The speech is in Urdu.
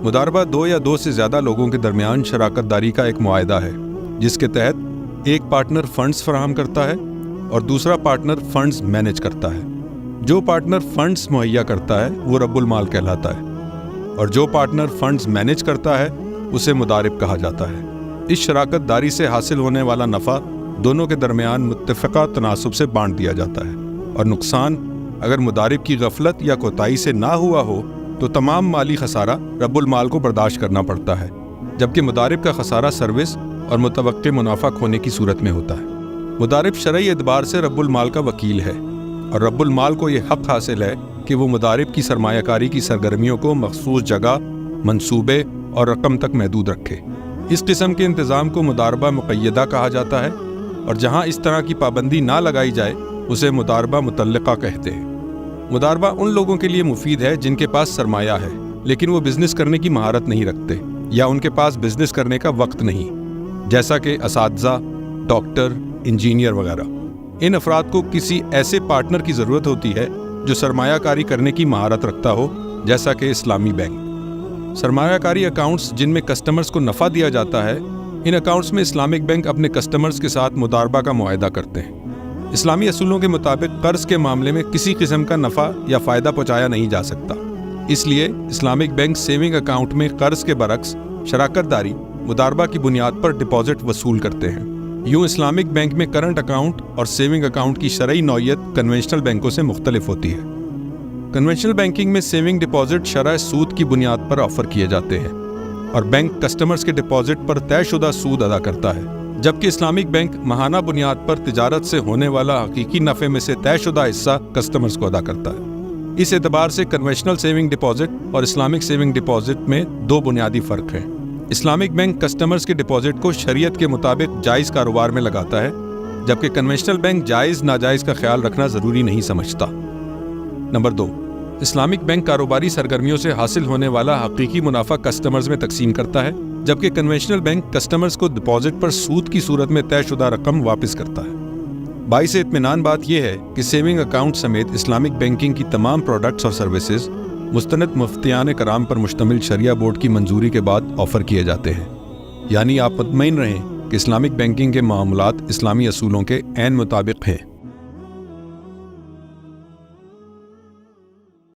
مداربہ دو یا دو سے زیادہ لوگوں کے درمیان شراکت داری کا ایک معاہدہ ہے جس کے تحت ایک پارٹنر فنڈز فراہم کرتا ہے اور دوسرا پارٹنر فنڈز مینیج کرتا ہے۔ جو پارٹنر فنڈز مہیا کرتا ہے وہ رب المال کہلاتا ہے اور جو پارٹنر فنڈز مینیج کرتا ہے اسے مدارب کہا جاتا ہے۔ اس شراکت داری سے حاصل ہونے والا نفع دونوں کے درمیان متفقہ تناسب سے بانٹ دیا جاتا ہے اور نقصان اگر مدارب کی غفلت یا کوتاہی سے نہ ہوا ہو تو تمام مالی خسارہ رب المال کو برداشت کرنا پڑتا ہے، جبکہ مدارب کا خسارہ سروس اور متوقع منافع کھونے کی صورت میں ہوتا ہے۔ مدارب شرعی اعتبار سے رب المال کا وکیل ہے اور رب المال کو یہ حق حاصل ہے کہ وہ مدارب کی سرمایہ کاری کی سرگرمیوں کو مخصوص جگہ، منصوبے اور رقم تک محدود رکھے۔ اس قسم کے انتظام کو مداربہ مقیدہ کہا جاتا ہے اور جہاں اس طرح کی پابندی نہ لگائی جائے اسے مداربہ متعلقہ کہتے ہیں۔ مداربہ ان لوگوں کے لیے مفید ہے جن کے پاس سرمایہ ہے لیکن وہ بزنس کرنے کی مہارت نہیں رکھتے یا ان کے پاس بزنس کرنے کا وقت نہیں، جیسا کہ اساتذہ، ڈاکٹر، انجینئر وغیرہ۔ ان افراد کو کسی ایسے پارٹنر کی ضرورت ہوتی ہے جو سرمایہ کاری کرنے کی مہارت رکھتا ہو، جیسا کہ اسلامی بینک۔ سرمایہ کاری اکاؤنٹس جن میں کسٹمرز کو نفع دیا جاتا ہے، ان اکاؤنٹس میں اسلامک بینک اپنے کسٹمرز کے ساتھ مداربہ کا معاہدہ کرتے ہیں۔ اسلامی اصولوں کے مطابق قرض کے معاملے میں کسی قسم کا نفع یا فائدہ پہنچایا نہیں جا سکتا، اس لیے اسلامک بینک سیونگ اکاؤنٹ میں قرض کے برعکس شراکت داری مداربہ کی بنیاد پر ڈپازٹ وصول کرتے ہیں۔ یوں اسلامک بینک میں کرنٹ اکاؤنٹ اور سیونگ اکاؤنٹ کی شرعی نوعیت کنونشنل بینکوں سے مختلف ہوتی ہے۔ کنونشنل بینکنگ میں سیونگ ڈپازٹ شرح سود کی بنیاد پر آفر کیے جاتے ہیں اور بینک کسٹمرز کے ڈپازٹ پر طے شدہ سود ادا کرتا ہے، جبکہ اسلامک بینک ماہانہ بنیاد پر تجارت سے ہونے والا حقیقی نفع میں سے طے شدہ حصہ کسٹمرز کو ادا کرتا ہے۔ اس اعتبار سے کنونشنل سیونگ ڈپازٹ اور اسلامک سیونگ ڈپازٹ میں دو بنیادی فرق ہیں۔ اسلامک بینک کسٹمرز کے ڈپازٹ کو شریعت کے مطابق جائز کاروبار میں لگاتا ہے، جبکہ کنونشنل بینک جائز ناجائز کا خیال رکھنا ضروری نہیں سمجھتا۔ نمبر 2، اسلامک بینک کاروباری سرگرمیوں سے حاصل ہونے والا حقیقی منافع کسٹمرز میں تقسیم کرتا ہے، جبکہ کنونشنل بینک کسٹمرز کو ڈپازٹ پر سود کی صورت میں طے شدہ رقم واپس کرتا ہے۔ باعث اطمینان بات یہ ہے کہ سیونگ اکاؤنٹ سمیت اسلامک بینکنگ کی تمام پروڈکٹس اور سروسز مستند مفتیان کرام پر مشتمل شریعہ بورڈ کی منظوری کے بعد آفر کیے جاتے ہیں، یعنی آپ مطمئن رہیں کہ اسلامک بینکنگ کے معاملات اسلامی اصولوں کے عین مطابق ہیں۔